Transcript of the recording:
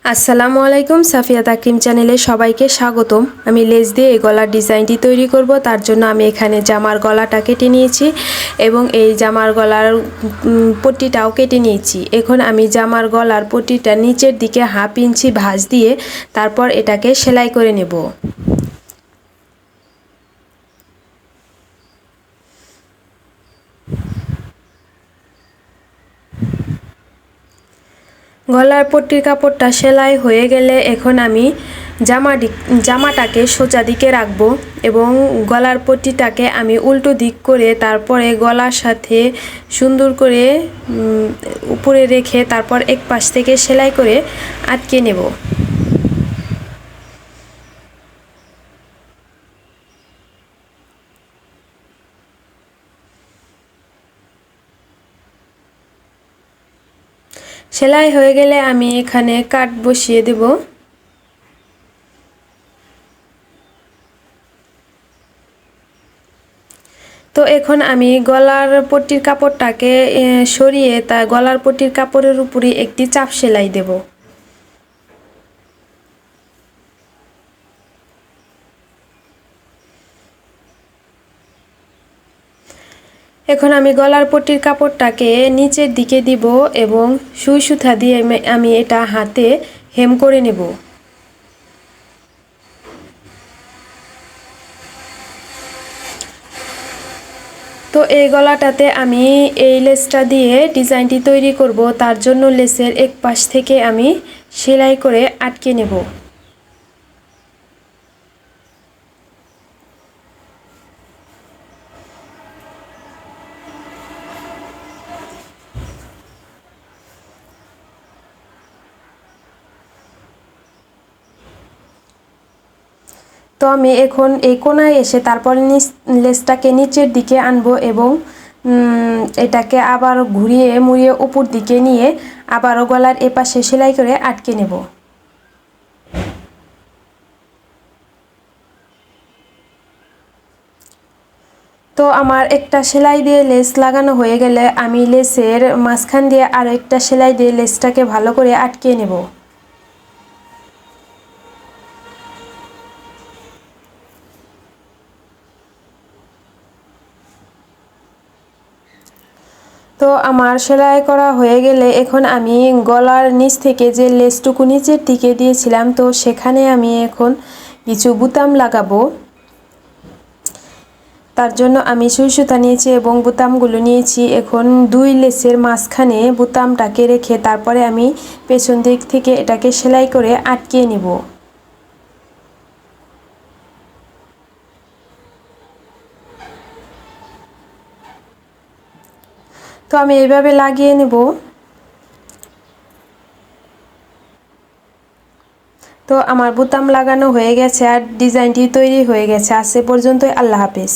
আসসালামু আলাইকুম, সাফিয়া তাকরিম চ্যানেলে সবাইকে স্বাগতম। আমি লেস দিয়ে এই গলার ডিজাইনটি তৈরি করব। তার জন্য আমি এখানে জামার গলাটা কেটে নিয়েছি এবং এই জামার গলার পট্টিটাও কেটে নিয়েছি। এখন আমি জামার গলার পট্টিটা নিচের দিকে 1/2 ইঞ্চি ভাঁজ দিয়ে তারপর এটাকে সেলাই করে নেব। গলার পট্টির কাপড়টা সেলাই হয়ে গেলে এখন আমি জামাটাকে সোজা দিকে রাখবো এবং গলার পট্টিটাকে আমি উল্টো দিক করে তারপরে গলার সাথে সুন্দর করে উপরে রেখে তারপর এক পাশ থেকে সেলাই করে আটকে নেব। সেলাই হয়ে গেলে আমি এখানে কাট বসিয়ে দেব। তো এখন আমি গলার পট্টির কাপড়টাকে সরিয়ে তা গলার পট্টির কাপড়ের উপরে একটি চাপ সেলাই দেব। এখন আমি গলার পট্টির কাপড়টাকে নিচের দিকে দিব এবং সুই সুতা দিয়ে আমি এটা হাতে হেম করে নেব। তো এই গলাটাতে আমি এই লেসটা দিয়ে ডিজাইনটি তৈরি করব। তার জন্য লেসের এক পাশ থেকে আমি সেলাই করে আটকে নেব। তো আমি এখন এই কোণায় এসে তারপরে লেসটাকে নিচের দিকে আনবো এবং এটাকে আবার ঘুরিয়ে মুড়িয়ে উপর দিকে নিয়ে আবারও গলার এপাশে সেলাই করে আটকে নেব। তো আমার একটা সেলাই দিয়ে লেস লাগানো হয়ে গেলে আমি লেসের মাঝখান দিয়ে আরও একটা সেলাই দিয়ে লেসটাকে ভালো করে আটকে নেব। তো আমার সেলাই করা হয়ে গেলে এখন আমি গলার নিচ থেকে যে লেসটুকু নিচের দিকে দিয়েছিলাম তো সেখানে আমি এখন কিছু বুতাম লাগাবো। তার জন্য আমি সুই সুতা নিয়েছি এবং বুতামগুলো নিয়েছি। এখন দুই লেসের মাঝখানে বুতামটাকে রেখে তারপরে আমি পেছন দিক থেকে এটাকে সেলাই করে আটকিয়ে নিব। তো আমি এইভাবে লাগিয়ে নেব। তো আমার বুতাম লাগানো হয়ে গেছে আর ডিজাইনটি তৈরি হয়ে গেছে। আজ এ পর্যন্তই। আল্লাহ হাফেজ।